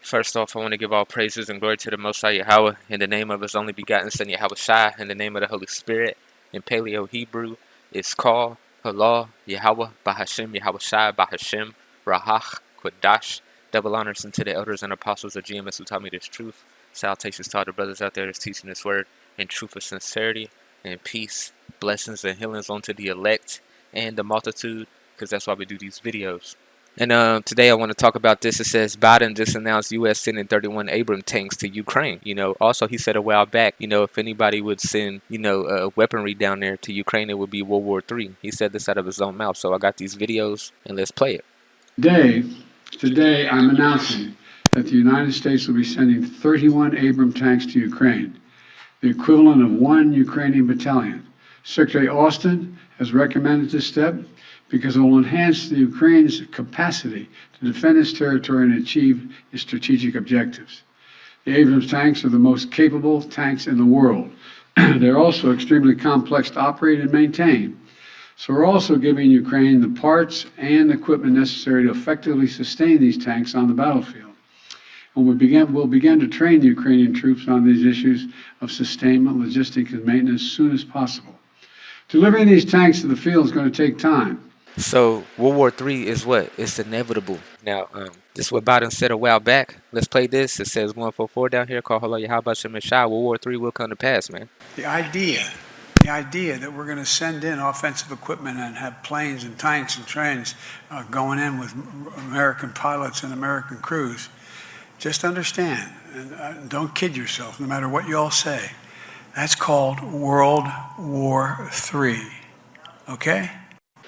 First off, I want to give all praises and glory to the Most High Yahawah in the name of His only begotten Son YAHAWASHI, in the name of the Holy Spirit. In Paleo Hebrew, it's called Allah, Yahawah, Bahashem, Yahawashai, Bahashem, Rahach, Quadash. Double honors unto the elders and apostles of GMS who taught me this truth. Salutations to all the brothers out there that's teaching this word in truth of sincerity and peace, blessings and healings unto the elect and the multitude, because that's why we do these videos. And today I want to talk about this. It says Biden just announced U.S. sending 31 Abrams tanks to Ukraine. Also he said a while back, if anybody would send, weaponry down there to Ukraine, it would be World War III. He said this out of his own mouth. So I got these videos and let's play it. Today I'm announcing that the United States will be sending 31 Abrams tanks to Ukraine, the equivalent of 1 Ukrainian battalion. Secretary Austin has recommended this step because it will enhance the Ukraine's capacity to defend its territory and achieve its strategic objectives. The Abrams tanks are the most capable tanks in the world. They're also extremely complex to operate and maintain. So we're also giving Ukraine the parts and equipment necessary to effectively sustain these tanks on the battlefield. And we'll begin to train the Ukrainian troops on these issues of sustainment, logistics, and maintenance as soon as possible. Delivering these tanks to the field is going to take time. So World War III is what? It's inevitable. Now, this is what Biden said a while back. Let's play this. It says 144 down here, called Hello YAHAWASHI. World War III will come to pass, man. The idea that we're going to send in offensive equipment and have planes and tanks and trains going in with American pilots and American crews, just understand, and don't kid yourself, no matter what you all say, that's called World War III, okay?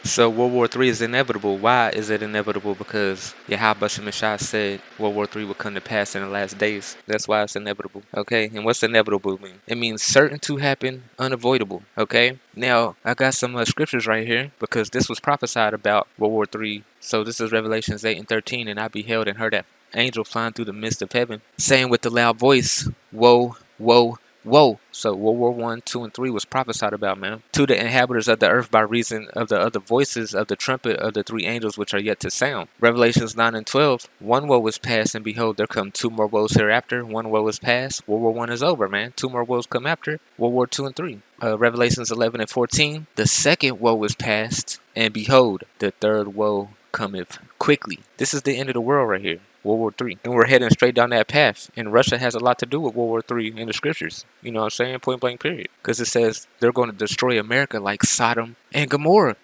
So World War III is inevitable. Why is it inevitable? Because YAHAWASHI said World War III will come to pass in the last days. That's why it's inevitable. Okay? And what's inevitable mean? It means certain to happen, unavoidable. Okay? Now, I got some scriptures right here because this was prophesied about World War III. So this is Revelations 8 and 13. And I beheld and heard an angel flying through the midst of heaven, saying with a loud voice, Woe, woe, woe. So World War 1, 2, and 3 was prophesied about, man. To the inhabitants of the earth by reason of the other voices of the trumpet of the 3 angels which are yet to sound. Revelations 9 and 12. One woe is past, and behold, there come 2 more woes hereafter. One woe is past. World War 1 is over, man. 2 more woes come after. World War 2 and 3. Revelations 11 and 14. The second woe is past, and behold, the third woe cometh quickly. This is the end of the world right here. World War III. And we're heading straight down that path. And Russia has a lot to do with World War III in the scriptures. You know what I'm saying? Point blank period. Because it says they're going to destroy America like Sodom and Gomorrah.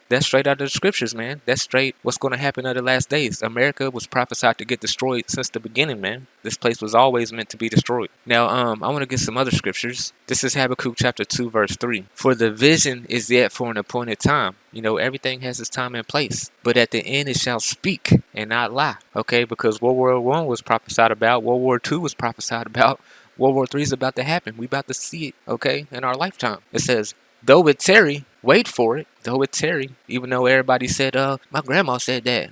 That's straight out of the scriptures, man. That's straight what's going to happen in the last days. America was prophesied to get destroyed since the beginning, man. This place was always meant to be destroyed. Now, I want to get some other scriptures. This is Habakkuk chapter 2, verse 3. For the vision is yet for an appointed time. Everything has its time and place. But at the end it shall speak and not lie. Okay, because World War I was prophesied about. World War II was prophesied about. World War III is about to happen. We about to see it, okay, in our lifetime. It says, though it tarry, wait for it. Though it tarry. Even though everybody said, my grandma said that.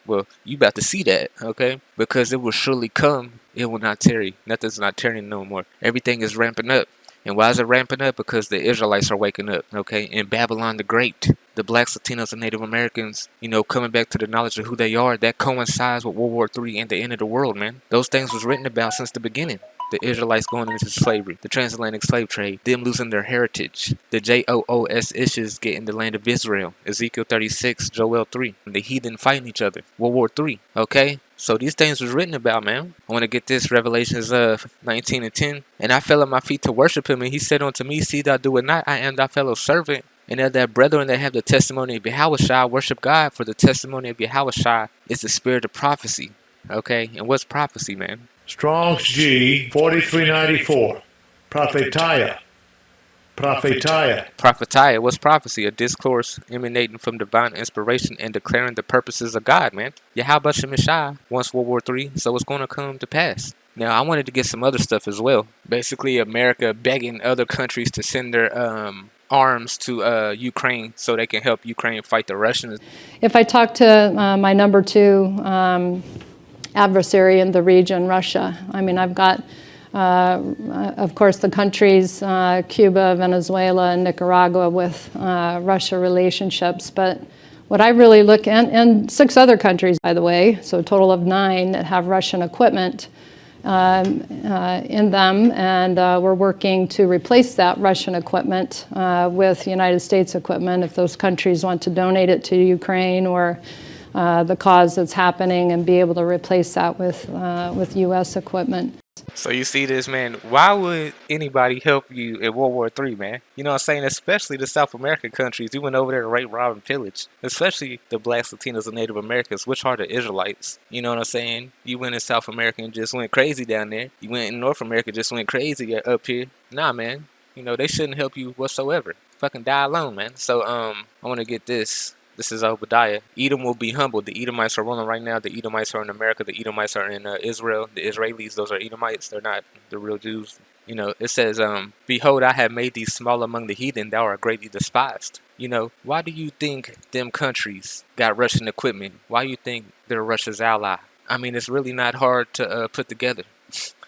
Well, you about to see that, okay? Because it will surely come. It will not tarry. Nothing's not tarrying no more. Everything is ramping up. And why is it ramping up? Because the Israelites are waking up, okay? In Babylon the Great, the blacks, Latinos, and Native Americans, coming back to the knowledge of who they are, that coincides with World War III and the end of the world, man. Those things was written about since the beginning. The Israelites going into slavery, the transatlantic slave trade, them losing their heritage, the JOOS issues getting the land of Israel, Ezekiel 36, Joel 3, the heathen fighting each other, World War III, okay? So these things was written about, man. I want to get this, Revelations 19 and 10. And I fell at my feet to worship him, and he said unto me, see thou do it not, I am thy fellow servant. And of that brethren that have the testimony of YAHAWASHI, worship God, for the testimony of YAHAWASHI is the spirit of prophecy. Okay? And what's prophecy, man? Strong's G 4394. Prophetia. Prophetia. What's prophecy? A discourse emanating from divine inspiration and declaring the purposes of God, man. YAHAWASHI wants World War III, so it's going to come to pass. Now, I wanted to get some other stuff as well. Basically, America begging other countries to send their arms to Ukraine so they can help Ukraine fight the Russians. If I talk to my number 2 adversary in the region, Russia, I mean, I've got, of course, the countries, Cuba, Venezuela, and Nicaragua with Russia relationships, but what I really look at, and 6 other countries, by the way, so a total of 9 that have Russian equipment in them, and we're working to replace that Russian equipment with United States equipment if those countries want to donate it to Ukraine or the cause that's happening, and be able to replace that with U.S. equipment. So you see this, man, why would anybody help you in World War III, man? You know what I'm saying? Especially the South American countries. You went over there to rape, rob, and pillage. Especially the blacks, Latinos, and Native Americans, which are the Israelites. You know what I'm saying? You went in South America and just went crazy down there. You went in North America, just went crazy up here. Nah, man. You know, they shouldn't help you whatsoever. Fucking die alone, man. So, I want to get this. This is Obadiah. Edom will be humbled. The Edomites are ruling right now. The Edomites are in America. The Edomites are in Israel. The Israelis, those are Edomites. They're not the real Jews. You know, it says, behold, I have made thee small among the heathen. Thou art greatly despised. You know, why do you think them countries got Russian equipment? Why do you think they're Russia's ally? I mean, it's really not hard to put together.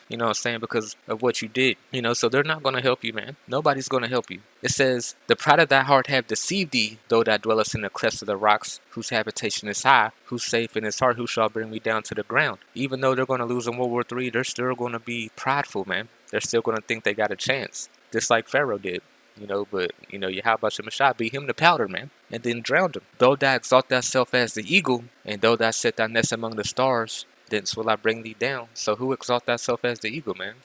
You know what I'm saying? Because of what you did. You know, so they're not going to help you, man. Nobody's going to help you. It says, the pride of thy heart have deceived thee, though thou dwellest in the clefts of the rocks, whose habitation is high, who's safe in his heart, who shall bring me down to the ground. Even though they're going to lose in World War III, they're still going to be prideful, man. They're still going to think they got a chance. Just like Pharaoh did. You know, but, you know, YAHAWASHI beat him to powder, man, and then drowned him. Though thou exalt thyself as the eagle, and though thou set thy nest among the stars, thence will I bring thee down. So who exalt thyself as the eagle, man?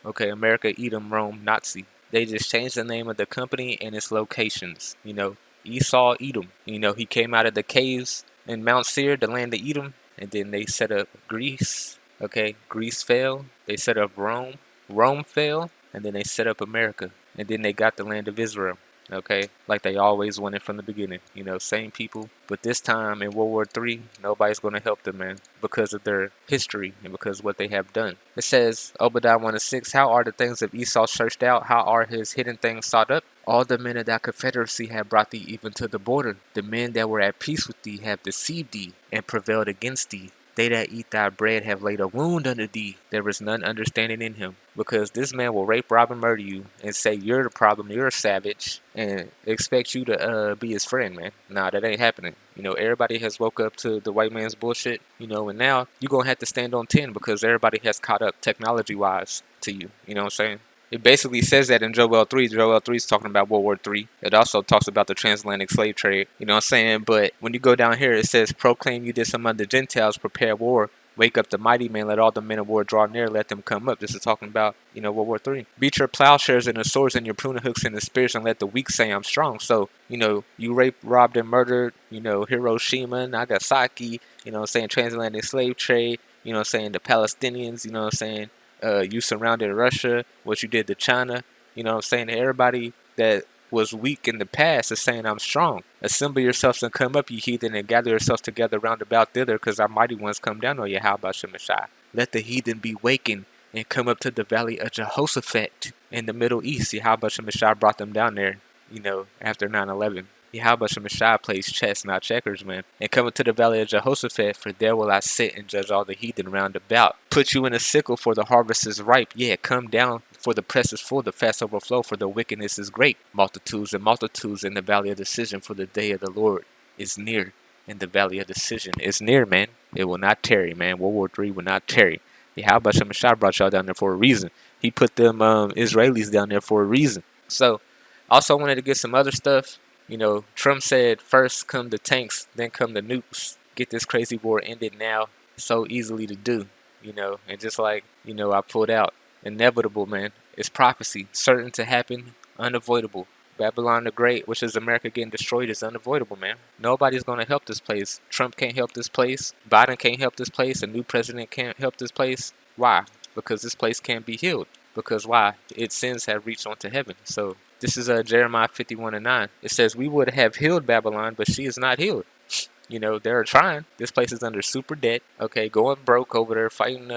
Okay, America, Edom, Rome, Nazi. They just changed the name of the company and its locations. You know, Esau, Edom. You know, he came out of the caves in Mount Seir, the land of Edom, and then they set up Greece. Okay, Greece fell. They set up Rome. Rome fell, and then they set up America. And then they got the land of Israel. Okay, like they always wanted from the beginning. You know, same people. But this time in World War III, nobody's going to help them, man, because of their history and because of what they have done. It says, Obadiah 1:6, how are the things of Esau searched out? How are his hidden things sought up? All the men of thy confederacy have brought thee even to the border. The men that were at peace with thee have deceived thee and prevailed against thee. They that eat thy bread have laid a wound under thee. There is none understanding in him. Because this man will rape, rob, and murder you and say you're the problem, you're a savage, and expect you to be his friend, man. Nah, that ain't happening. You know, everybody has woke up to the white man's bullshit, you know, and now you're going to have to stand on 10 because everybody has caught up technology-wise to you. You know what I'm saying? It basically says that in Joel 3. Joel 3 is talking about World War III. It also talks about the transatlantic slave trade. You know what I'm saying? But when you go down here, it says, proclaim you this among the Gentiles, prepare war. Wake up the mighty man, let all the men of war draw near, let them come up. This is talking about, you know, World War III. Beat your plowshares and the swords and your pruning hooks and the spears, and let the weak say I'm strong. So, you know, you raped, robbed, and murdered, you know, Hiroshima, Nagasaki, you know what I'm saying, transatlantic slave trade, you know what I'm saying, the Palestinians, you know what I'm saying, you surrounded Russia, what you did to China, you know what I'm saying, everybody that was weak in the past is saying I'm strong. Assemble yourselves and come up, ye heathen, and gather yourselves together round about thither, because our mighty ones come down on YAHAWASHI. Let the heathen be wakened and come up to the valley of Jehoshaphat in the Middle East. YAHAWASHI brought them down there, you know, after 9/11. YAHAWASHI plays chess, not checkers, man. And come up to the valley of Jehoshaphat, for there will I sit and judge all the heathen round about. Put you in a sickle, for the harvest is ripe. Yeah, come down, for the press is full, the fast overflow, for the wickedness is great. Multitudes and multitudes in the valley of decision, for the day of the Lord is near. In the valley of decision is near, man. It will not tarry, man. World War III will not tarry. YAHAWASHI brought y'all down there for a reason. He put them Israelis down there for a reason. So, also wanted to get some other stuff. You know, Trump said, first come the tanks, then come the nukes. Get this crazy war ended now. So easily to do, you know. And just like, you know, I pulled out. Inevitable, man. It's prophecy. Certain to happen. Unavoidable. Babylon the Great, which is America getting destroyed, is unavoidable, man. Nobody's going to help this place. Trump can't help this place. Biden can't help this place. A new president can't help this place. Why? Because this place can't be healed. Because why? Its sins have reached onto heaven. So this is Jeremiah 51:9. It says, we would have healed Babylon, but she is not healed. You know, they're trying. This place is under super debt. Okay, going broke over there fighting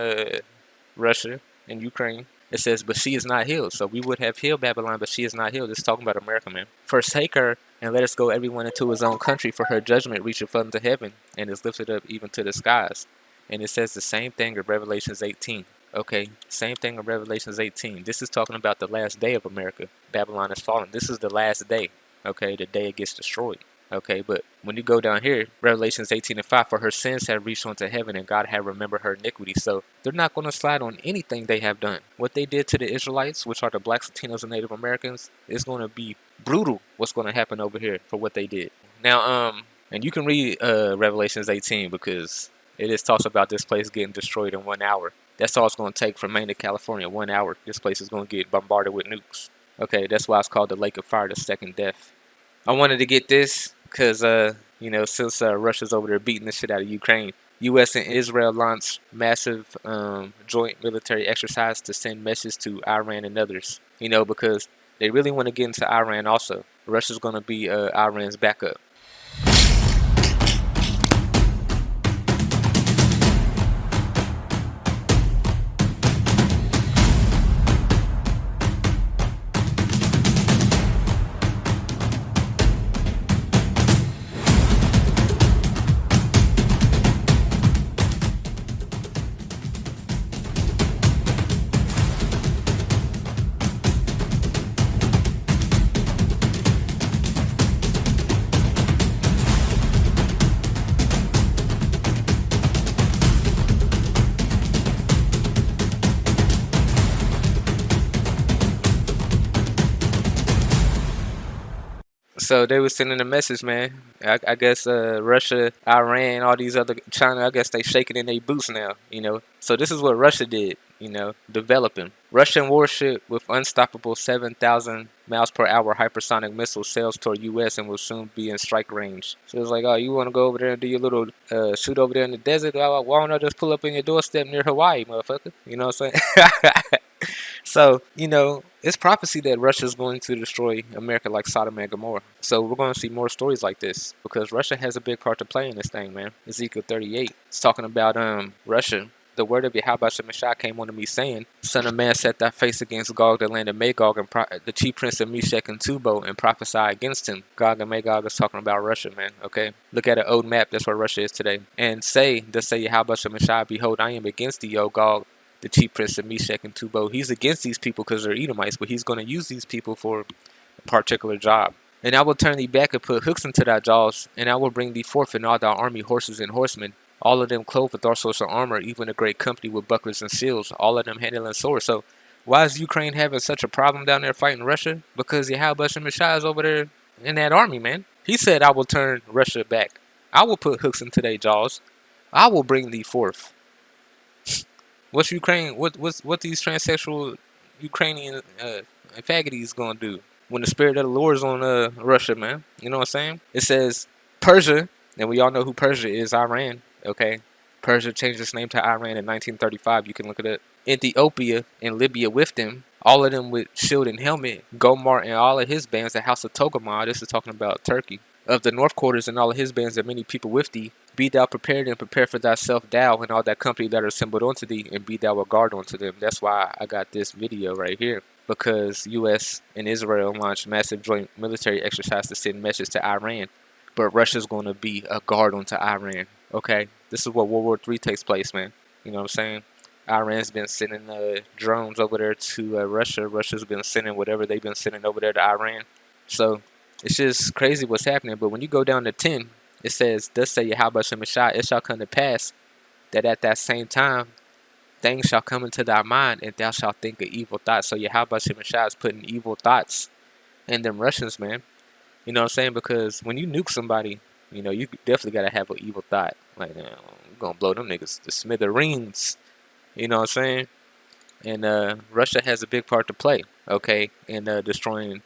Russia and Ukraine. It says, but she is not healed. So we would have healed Babylon, but she is not healed. It's talking about America, man. Forsake her, and let us go everyone into his own country, for her judgment reacheth unto heaven, and is lifted up even to the skies. And it says the same thing in Revelations 18. Okay, same thing in Revelations 18. This is talking about the last day of America. Babylon is fallen. This is the last day. Okay, the day it gets destroyed. Okay, but when you go down here, Revelations 18:5, for her sins have reached unto heaven, and God have remembered her iniquity. So they're not going to slide on anything they have done. What they did to the Israelites, which are the blacks, Latinos, and Native Americans, is going to be brutal. What's going to happen over here for what they did? Now, and you can read Revelations 18 because it is talks about this place getting destroyed in 1 hour. That's all it's going to take from Maine to California. 1 hour. This place is going to get bombarded with nukes. Okay, that's why it's called the Lake of Fire, the second death. I wanted to get this because, since Russia's over there beating the shit out of Ukraine, U.S. and Israel launched massive joint military exercise to send messages to Iran and others. Because they really want to get into Iran also. Russia's going to be Iran's backup. So they was sending a message, man. I guess Russia, Iran, all these other China, I guess they shaking in their boots now, So this is what Russia did, developing. Russian warship with unstoppable 7,000 miles per hour hypersonic missile sails toward U.S. and will soon be in strike range. So it's like, oh, you want to go over there and do your little shoot over there in the desert? Why don't I just pull up in your doorstep near Hawaii, motherfucker? You know what I'm saying? So, it's prophecy that Russia is going to destroy America like Sodom and Gomorrah. So we're going to see more stories like this because Russia has a big part to play in this thing, man. Ezekiel 38. It's talking about Russia. The word of YAHAWASHI came unto me, saying, Son of man, set thy face against Gog, the land of Magog, and the chief prince of Meshech and Tubal, and prophesy against him. Gog and Magog is talking about Russia, man. Okay, look at an old map. That's where Russia is today. And say, thus say YAHAWASHI, behold, I am against thee, O Gog, the chief prince of Meshech and Tubal. He's against these people because they're Edomites, but he's going to use these people for a particular job. And I will turn thee back and put hooks into thy jaws, and I will bring thee forth in all thy army, horses and horsemen, all of them clothed with all sorts of armor, even a great company with bucklers and shields, all of them handling swords. So why is Ukraine having such a problem down there fighting Russia? Because YAHAWASHI is over there in that army, man. He said, I will turn Russia back. I will put hooks into their jaws. I will bring thee forth. What's Ukraine? What these transsexual Ukrainian faggoties gonna do when the spirit of the Lord is on Russia, man? You know what I'm saying? It says Persia, and we all know who Persia is. Iran. Okay, Persia changed its name to Iran in 1935. You can look at it. Ethiopia and Libya with them, all of them with shield and helmet. Gomar and all of his bands, the house of Togarmah. This is talking about Turkey. Of the north quarters and all of his bands, and many people with thee. Be thou prepared and prepare for thyself, thou and all that company that are assembled unto thee, and be thou a guard unto them. That's why I got this video right here. Because U.S. and Israel launched massive joint military exercise to send message to Iran. But Russia's going to be a guard unto Iran. Okay? This is what World War III takes place, man. You know what I'm saying? Iran's been sending drones over there to Russia. Russia's been sending whatever they've been sending over there to Iran. So it's just crazy what's happening. But when you go down to 10, it says, thus say YAHAWASHI, it shall come to pass that at that same time things shall come into thy mind, and thou shalt think of evil thoughts. So YAHAWASHI is putting evil thoughts in them Russians, man. You know what I'm saying? Because when you nuke somebody, you definitely got to have an evil thought. Like, we're going to blow them niggas to smithereens. You know what I'm saying? And Russia has a big part to play, okay, in destroying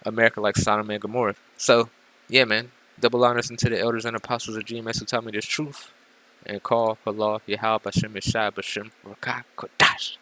America like Sodom and Gomorrah. So, yeah, man. Double honors unto the elders and apostles of GMS who taught me this truth. And call Allah, Yahweh, Bashem, Yeshai, Bashem, Rakah, Kodash.